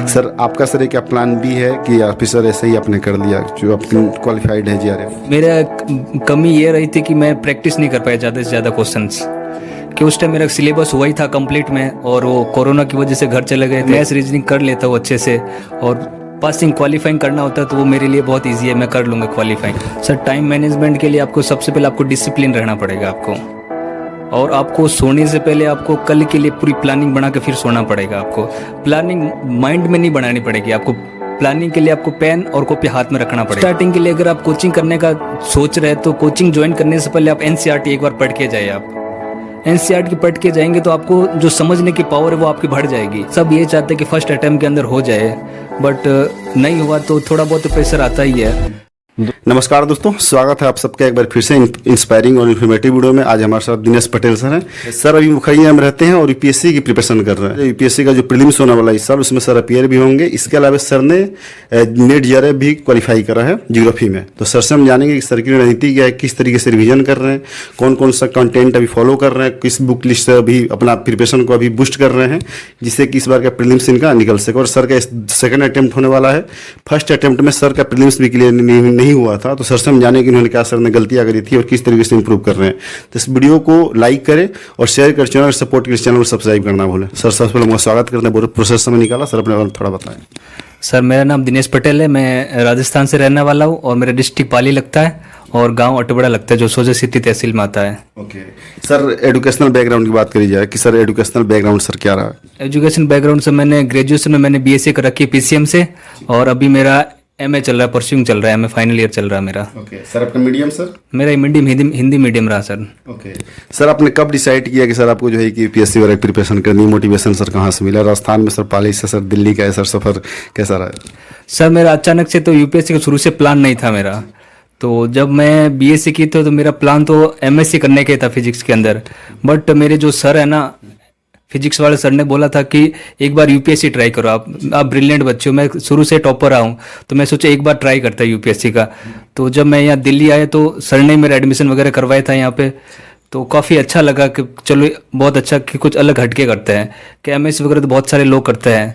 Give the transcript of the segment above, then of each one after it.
Sir आपका sir एक क्या प्लान भी है कि ऑफिसर ऐसे ही आपने कर लिया जो आप क्वालिफाइड है जीआरएफ? मेरा कमी ये रही थी कि मैं प्रैक्टिस नहीं कर पाया ज़्यादा से ज़्यादा क्वेश्चंस, कि उस टाइम मेरा सिलेबस हुआ ही था कंप्लीट में, और वो कोरोना की वजह से घर चले गए थे। मैथ्स रीजनिंग कर लेता हूँ अच्छे से, और पासिंग क्वालिफाइंग करना होता है तो वो मेरे लिए बहुत ईजी है, मैं कर लूँगा क्वालिफाइंग। सर टाइम मैनेजमेंट के लिए आपको सबसे पहले आपको डिसिप्लिन रहना पड़ेगा आपको, और आपको सोने से पहले आपको कल के लिए पूरी प्लानिंग बना के फिर सोना पड़ेगा। आपको प्लानिंग माइंड में नहीं बनानी पड़ेगी, आपको प्लानिंग के लिए आपको पेन और कॉपी हाथ में रखना पड़ेगा। स्टार्टिंग के लिए अगर आप कोचिंग करने का सोच रहे हैं तो कोचिंग ज्वाइन करने से पहले आप एनसीईआरटी एक बार पढ़ के जाइए। आप एनसीईआरटी की पढ़ के जाएंगे तो आपको जो समझने की पावर है वो आपकी बढ़ जाएगी। सब ये चाहते हैं कि फर्स्ट अटेम्प्ट के अंदर हो जाए, बट नहीं हुआ तो थोड़ा बहुत प्रेशर आता ही है। नमस्कार दोस्तों, स्वागत है आप सबका एक बार फिर से इंस्पायरिंग और इन्फॉर्मेटिव वीडियो में। आज हमारे साथ दिनेश पटेल सर हैं। सर अभी मुखरिया में रहते हैं और यूपीएससी की प्रिपरेशन कर रहे हैं। यूपीएससी का जो प्रीलिम्स होने वाला इस साल, उसमें सर अपीयर भी होंगे। इसके अलावा सर ने नेट जीआरएफ भी क्वालिफाई करा है ज्योग्राफी में। तो सर से हम जानेंगे कि सर की रणनीति क्या है, किस तरीके से रिविजन कर रहे हैं, कौन कौन सा कंटेंट अभी फॉलो कर रहे हैं, किस बुक लिस्ट से अभी अपना प्रिपरेशन को अभी बूस्ट कर रहे हैं, जिससे कि इस बार का प्रीलिम्स इनका निकल सके। और सर का सेकंड अटेम्प्ट होने वाला है। फर्स्ट अटेम्प्ट में सर का प्रीलिम्स भी क्लियर नहीं हुआ था, तो सर हम जाने कि उन्होंने क्या सर ने गलतियां करी थी और किस तरीके से इंप्रूव कर रहे हैं। तो इस वीडियो को लाइक करें और शेयर कर, चैनल सपोर्ट के चैनल को सब्सक्राइब करना भूलें। सर सबसे पहले मैं स्वागत करते हैं, पूरे प्रोसेस समय निकाला। सर अपने बारे में थोड़ा बताएं। सर मेरा नाम दिनेश पटेल है, मैं राजस्थान से रहने वाला हूँ, और मेरा डिस्ट्रिक्ट पाली लगता है और गांव अटबड़ा लगता है, जो सोजा सिटी तहसील में आता है। ओके सर, एजुकेशनल बैकग्राउंड की बात करी जाए कि सर एजुकेशनल बैकग्राउंड सर क्या रहा? एजुकेशन बैकग्राउंड से मैंने ग्रेजुएशन में मैंने बीएससी कर रखी है पीसीएम से, और अभी मेरा एमए चल रहा है, परस्यूइंग चल रहा है, एमए फाइनल ईयर चल रहा है मेरा। ओके सर, अपना मीडियम सर? मेरा मीडियम हिंदी मीडियम रहा सर। ओके सर, आपने कब डिसाइड किया कि सर आपको जो है कि यूपीएससी वगैरह प्रिपरेशन करनी, मोटिवेशन सर कहाँ से मिला? राजस्थान में सर, पाली से सर, दिल्ली का है सर, सफ़र कैसा रहा? सर मेरा अचानक से तो यूपीएससी का शुरू से प्लान नहीं था मेरा। तो जब मैं बीएससी की तो मेरा प्लान तो एमएससी करने का था फिजिक्स के अंदर, बट मेरे जो सर है ना, फिजिक्स वाले सर ने बोला था कि एक बार यूपीएससी ट्राई करो, आप ब्रिलियंट बच्चे हो, मैं शुरू से टॉपर रहा हूँ, तो मैं सोचा एक बार ट्राई करता है यूपीएससी का। तो जब मैं यहाँ दिल्ली आया तो सर ने मेरा एडमिशन वगैरह करवाया था यहाँ पे, तो काफ़ी अच्छा लगा कि चलो बहुत अच्छा कि कुछ अलग हटके करते हैं, कि एमएससी वगैरह तो बहुत सारे लोग करते हैं।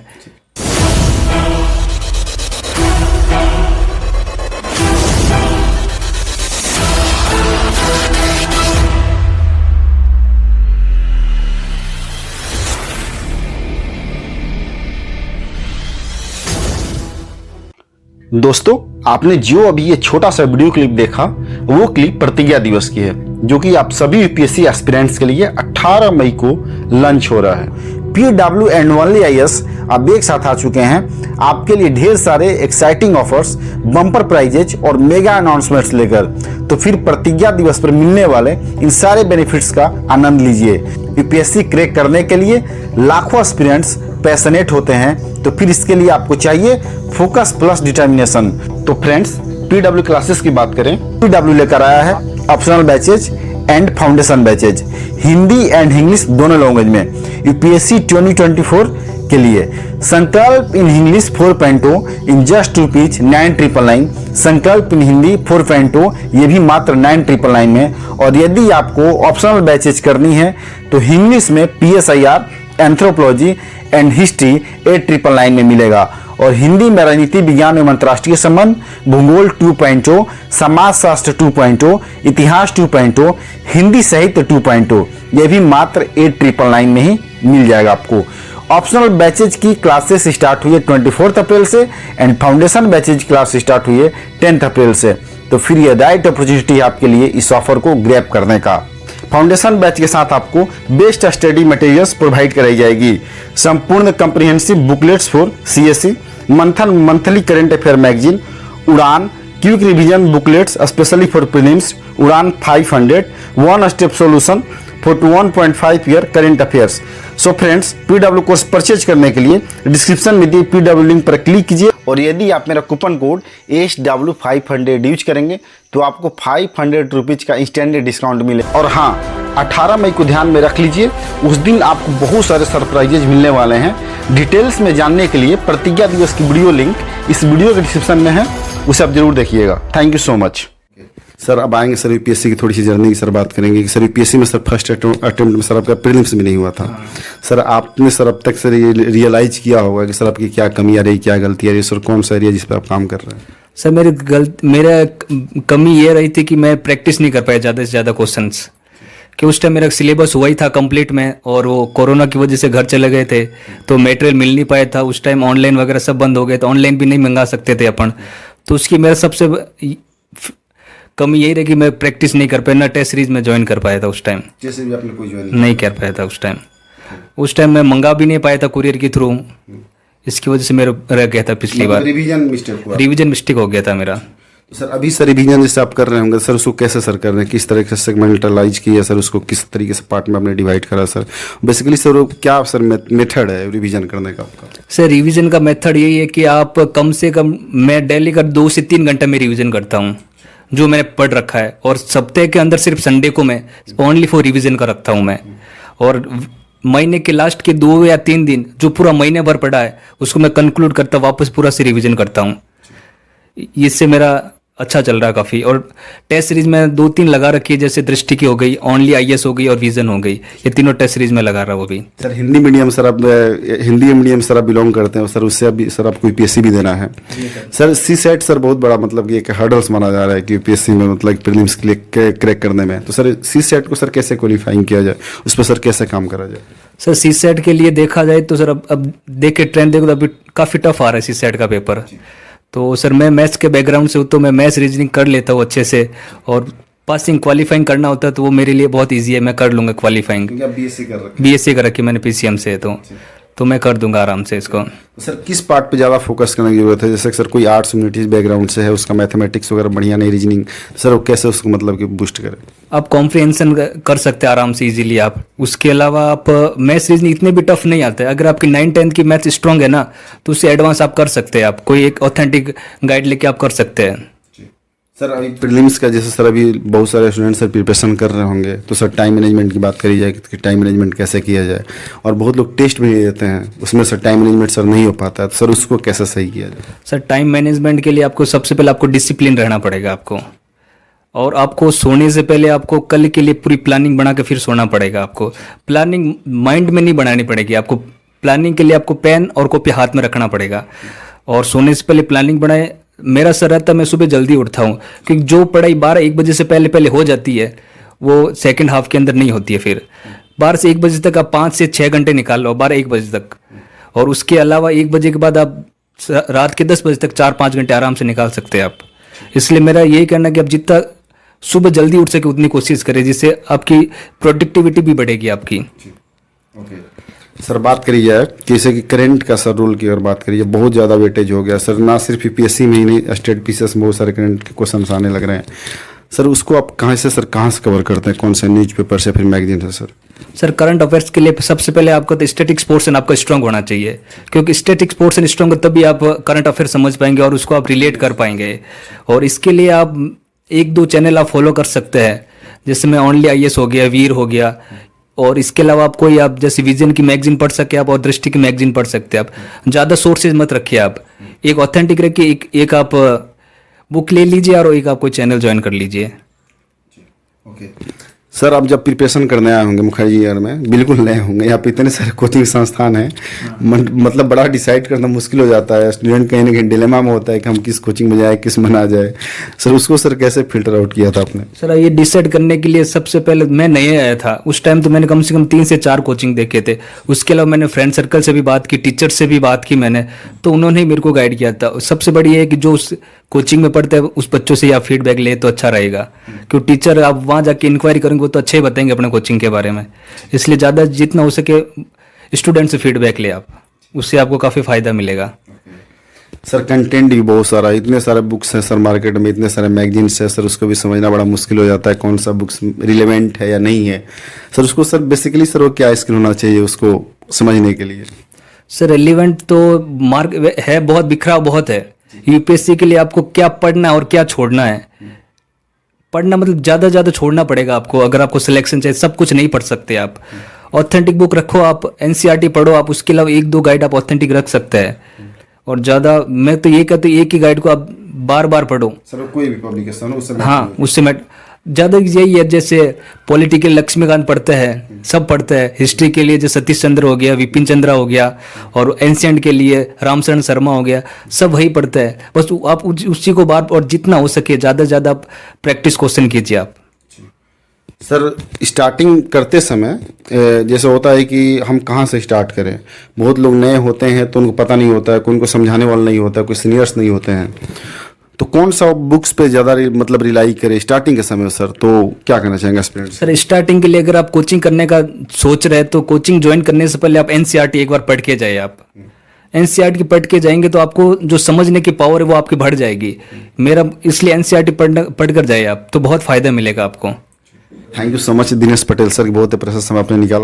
दोस्तों, आपने जो अभी ये छोटा सा वीडियो क्लिप देखा, वो क्लिप प्रतिज्ञा दिवस की है, जो कि आप सभी यूपीएससी एस्पिरेंट्स के लिए 18 मई को लॉन्च हो रहा है। PW एंड ओनली IAS अब एक साथ आ चुके हैं आपके लिए ढेर सारे एक्साइटिंग ऑफर्स, बम्पर प्राइजेज और मेगा अनाउंसमेंट्स लेकर। तो फिर प्रतिज्ञा दिवस पर मिलने वाले इन सारे बेनिफिट्स का आनंद लीजिए। यूपीएससी क्रैक करने के लिए लाखों एस्पिरेंट्स पैशनेट होते हैं, तो फिर इसके लिए आपको चाहिए फोकस प्लस डिटर्मिनेशन। तो फ्रेंड्स, PW क्लासेस की बात करें, PW लेकर आया है optional batches and foundation batches, Hindi and English दोनों लैंग्वेज में यूपीएससी 2024 के लिए। संकल्प इन इंग्लिश 4.0 इन जस्ट ₹9,999, संकल्प इन हिंदी 4.0 ये भी मात्र 9,999 में। और यदि आपको ऑप्शनल बैचेज करनी है तो इंग्लिश में PSIR, एंथ्रोपोलॉजी एंड हिस्ट्री 8,999 में मिलेगा, और हिंदी में राजनीति विज्ञान एवं अंतर्राष्ट्रीय संबंध, भूगोल 2.0, समाजशास्त्र 2.0, इतिहास 2.0, हिंदी साहित्य 2.0 ये भी मात्र 8,999 में ही मिल जाएगा आपको। ऑप्शनल बैचेज की क्लासेस स्टार्ट हुई है 24 अप्रैल से, and foundation batches class start हुई है 10 अप्रैल से। तो फिर ये राइट अपॉर्चुनिटी है आपके लिए इस ऑफर को ग्रैब करने का। फाउंडेशन बैच के साथ आपको बेस्ट स्टडी मटेरियल्स प्रोवाइड कराई जाएगी, संपूर्ण comprehensive booklets for CSE, monthly current affair magazine, Udaan quick revision booklets specially for prelims, Udaan 500, one step solution for 1.5 year current affairs. So friends, PW course purchase करने के लिए description में दिए PW link पर click कीजिए, और यदि आप मेरा कूपन कोड SW500 यूज करेंगे तो आपको 500 रुपीज़ का इंस्टेंट डिस्काउंट मिले। और हाँ, 18 मई को ध्यान में रख लीजिए, उस दिन आपको बहुत सारे सरप्राइजेज मिलने वाले हैं। डिटेल्स में जानने के लिए प्रतिज्ञा दिवस की वीडियो लिंक इस वीडियो के डिस्क्रिप्शन में है, उसे आप जरूर देखिएगा। Thank you so much. Sir अब आएंगे सर यूपीएससी की थोड़ी सी जर्नी की सर बात करेंगे कि सर यूपीएससी में सर फर्स्ट अटेम्प्ट में सर आपका प्रीलिम्स भी नहीं हुआ था। सर आपने सर अब तक सर ये रियलाइज किया होगा कि सर आपकी क्या कमी आ रही, क्या गलती आ रही, सर कौन सा एरिया जिस पर आप काम कर रहे हैं? सर मेरा कमी ये रही थी कि मैं प्रैक्टिस नहीं कर पाया ज़्यादा से ज़्यादा क्वेश्चंस, कि उस टाइम मेरा सिलेबस हुआ ही था कंप्लीट में, और वो कोरोना की वजह से घर चले गए थे तो मटेरियल मिल नहीं पाया था। उस टाइम ऑनलाइन वगैरह सब बंद हो गए, तो ऑनलाइन भी नहीं मंगा सकते थे अपन। तो उसकी मेरा सबसे कमी यही रही कि मैं प्रैक्टिस नहीं कर पाया, ना टेस्ट सीरीज में ज्वाइन कर पाया था उस टाइम, जैसे भी आपने कोई ज्वाइन नहीं कर पाया था उस टाइम मैं मंगा भी नहीं पाया था कुरियर के थ्रू। इसकी वजह से मेरा रह गया था पिछली बार, रिवीजन मिस्टेक हो गया था मेरा। तो सर अभी सर रिवीजन जैसे आप कर रहे होंगे सर, उसको कैसे सर कर रहे हैं, किस तरह से सेगमेंटलाइज किया सर, उसको किस तरीके से पार्ट में आपने डिवाइड करा सर? बेसिकली सर वो क्या सर मेथड है रिवीजन करने का आपका? सर रिवीजन का मेथड यही है कि आप कम से कम, मैं डेली का 2 से 3 घंटे में रिवीजन करता हूँ जो मैंने पढ़ रखा है, और सप्ताह के अंदर सिर्फ संडे को मैं ओनली फॉर रिवीजन का रखता हूँ मैं, और महीने के लास्ट के 2 या 3 दिन जो पूरा महीने भर पढ़ा है उसको मैं कंक्लूड करता वापस पूरा से रिवीजन करता हूँ। इससे मेरा अच्छा चल रहा है काफ़ी। और टेस्ट सीरीज में 2-3 लगा रखी है, जैसे दृष्टि की हो गई, ओनली आईएएस हो गई और विजन हो गई, ये तीनों टेस्ट सीरीज में लगा रहा हूँ अभी। सर हिंदी मीडियम सर आप हिंदी मीडियम सर आप बिलोंग करते हैं सर, उससे अभी सर आपको यूपीएससी भी देना है सर। सी सेट सर बहुत बड़ा मतलब कि एक हर्डल्स माना जा रहा है कि यूपीएससी में मतलब प्रीलिम्स के लिए क्रैक करने में, तो सर सी सेट को सर कैसे क्वालिफाइंग किया जाए, उस पर सर कैसे काम करा जाए? सर सी सेट के लिए देखा जाए तो सर अब देख के ट्रेंड देखो तो अभी काफ़ी टफ आ रहा है सी सेट का पेपर। तो सर मैं मैथ्स के बैकग्राउंड से हूँ, तो मैं मैथ्स रीजनिंग कर लेता हूँ अच्छे से, और पासिंग क्वालिफाइंग करना होता है तो वो मेरे लिए बहुत इजी है, मैं कर लूँगा क्वालिफाइंग। बीएससी कर रखी मैंने पीसीएम से, तो मैं कर दूंगा आराम से इसको। तो सर किस पार्ट पे ज़्यादा फोकस करने की जरूरत है? जैसे सर कोई आर्ट्स ह्यूमैनिटीज बैकग्राउंड से है, उसका मैथमेटिक्स वगैरह बढ़िया नहीं, रीजनिंग, सर वो कैसे उसको मतलब कि बूस्ट करें? आप कॉम्प्रिहेंशन कर सकते हैं आराम से इजीली आप। उसके अलावा आप मैथ्स रीजनिंग इतने भी टफ नहीं आते, अगर आपकी 9-10 की मैथ्स स्ट्रांग है ना तो उससे एडवांस आप कर सकते हैं, आप कोई एक ऑथेंटिक गाइड लेके आप कर सकते हैं। सर अभी प्रीलिम्स का जैसे सर अभी बहुत सारे स्टूडेंट सर प्रिपरेशन कर रहे होंगे, तो सर टाइम मैनेजमेंट की बात करी जाए कि टाइम मैनेजमेंट कैसे किया जाए, और बहुत लोग टेस्ट भी देते हैं उसमें सर टाइम मैनेजमेंट सर नहीं हो पाता है, तो सर उसको कैसे सही किया जाए? सर टाइम मैनेजमेंट के लिए आपको सबसे पहले आपको डिसिप्लिन रहना पड़ेगा आपको, और आपको सोने से पहले आपको कल के लिए पूरी प्लानिंग बना के फिर सोना पड़ेगा। आपको प्लानिंग माइंड में नहीं बनानी पड़ेगी, आपको प्लानिंग के लिए आपको पेन और कॉपी हाथ में रखना पड़ेगा, और सोने से पहले प्लानिंग बनाए। मेरा सर रहता है मैं सुबह जल्दी उठता हूँ, क्योंकि जो पढ़ाई 12-1 बजे से पहले हो जाती है वो सेकंड हाफ के अंदर नहीं होती है। फिर 12 से 1 बजे तक आप 5 से 6 घंटे निकाल लो, 12-1 बजे तक, और उसके अलावा 1 बजे के बाद आप रात के 10 बजे तक 4-5 घंटे आराम से निकाल सकते हैं आप। इसलिए मेरा यही कहना है कि आप जितना सुबह जल्दी उठ सके उतनी कोशिश करें, जिससे आपकी प्रोडक्टिविटी भी बढ़ेगी आपकी। सर बात करी जाए जैसे कि करंट का सर रोल की अगर बात करिए, बहुत ज़्यादा वेटेज हो गया सर, ना सिर्फ यूपीएससी में ही नहीं, स्टेट पीसीएस में बहुत सारे करंट के क्वेश्चन आने लग रहे हैं सर। उसको आप कहाँ से कवर करते हैं, कौन से न्यूज़पेपर से फिर मैगजीन से? सर करंट अफेयर्स के लिए सबसे पहले आपका तो स्टैटिक्स पोर्शन आपका स्ट्रांग होना चाहिए, क्योंकि स्टैटिक्स पोर्शन स्ट्रांग हो तभी आप करंट अफेयर समझ पाएंगे और उसको आप रिलेट कर पाएंगे। और इसके लिए आप 1-2 चैनल आप फॉलो कर सकते हैं, जिसमें ओनली आईएएस हो गया, वीर हो गया, और इसके अलावा आप कोई आप जैसे विजन की मैगजीन पढ़ सके आप, और दृष्टि की मैगजीन पढ़ सकते हैं आप। ज़्यादा सोर्सेज मत रखिए आप, एक ऑथेंटिक रखिए, एक आप बुक ले लीजिए और एक आप कोई चैनल ज्वाइन कर लीजिए। सर आप जब प्रिपरेशन करने आए होंगे मुखर्जी ईयर में, बिल्कुल नए होंगे, यहाँ पे इतने सारे कोचिंग संस्थान हैं, मतलब बड़ा डिसाइड करना मुश्किल हो जाता है, स्टूडेंट कहीं ना कहीं डिलेमा में होता है कि हम किस कोचिंग में जाए, किस में ना जाए। सर उसको सर कैसे फिल्टर आउट किया था आपने? सर ये डिसाइड करने के लिए सबसे पहले मैं नए आया था उस टाइम, तो मैंने कम से कम 3 से 4 कोचिंग देखे थे। उसके अलावा मैंने फ्रेंड सर्कल से भी बात की, टीचर से भी बात की मैंने, तो उन्होंने ही मेरे को गाइड किया था। सबसे बड़ी है कि जो उस कोचिंग में पढ़ते हैं उस बच्चों से आप फीडबैक ले तो अच्छा रहेगा, क्योंकि टीचर आप वहाँ जाके इंक्वायरी करेंगे वो तो अच्छे ही बताएंगे अपने कोचिंग के बारे में। इसलिए ज़्यादा जितना हो सके स्टूडेंट से फीडबैक ले आप, उससे आपको काफ़ी फ़ायदा मिलेगा। सर कंटेंट भी बहुत सारा, इतने सारे बुक्स हैं सर मार्केट में, इतने सारे मैगजीन्स है सर, उसको भी समझना बड़ा मुश्किल हो जाता है कौन सा बुक्स रिलेवेंट है या नहीं है। सर उसको सर बेसिकली सर वो क्या स्किल होना चाहिए उसको समझने के लिए? सर रिलेवेंट तो मार्क है, बहुत बिखराव बहुत है। यूपीएससी के लिए आपको क्या पढ़ना है और क्या छोड़ना है, पढ़ना मतलब ज़्यादा छोड़ना पड़ेगा आपको, अगर आपको सिलेक्शन चाहिए। सब कुछ नहीं पढ़ सकते आप, ऑथेंटिक बुक रखो आप, एनसीईआरटी पढ़ो आप, उसके अलावा 1-2 गाइड आप ऑथेंटिक रख सकते हैं। और ज़्यादा मैं तो ये कहता हूँ एक ही गाइड को आप बार बार पढ़ो। सर कोई भी पब्लिकेशन हो उससे हाँ, उससे मैं ज़्यादा यही है, जैसे पॉलिटिकल लक्ष्मीकांत पढ़ते हैं, सब पढ़ते हैं। हिस्ट्री के लिए जो सतीश चंद्र हो गया, विपिन चंद्रा हो गया, और एंशियंट के लिए रामचरण शर्मा हो गया, सब वही पढ़ते हैं। बस आप उसी को बार और जितना हो सके ज़्यादा से ज़्यादा प्रैक्टिस क्वेश्चन कीजिए आप। सर स्टार्टिंग करते समय जैसे होता है कि हम कहाँ से स्टार्ट करें, बहुत लोग नए होते हैं तो उनको पता नहीं होता है, कोई उनको समझाने वाला नहीं होता है, कोई सीनियर्स नहीं होते हैं, तो कौन सा बुक्स पे ज़्यादा मतलब रिलाई करें स्टार्टिंग के समय सर, तो क्या करना चाहेंगे एस्पिरेंट्स? सर स्टार्टिंग के लिए अगर आप कोचिंग करने का सोच रहे हैं तो कोचिंग ज्वाइन करने से पहले आप एनसीईआरटी एक बार पढ़ के जाइए। आप एनसीईआरटी पढ़ के जाएंगे तो आपको जो समझने की पावर है वो आपकी बढ़ जाएगी। मेरा इसलिए एनसीईआरटी पढ़ कर जाइए आप, तो बहुत फ़ायदा मिलेगा आपको। Thank you so much Dinesh Patel sir, बहुत ही प्रेशियस समय आपने निकाला।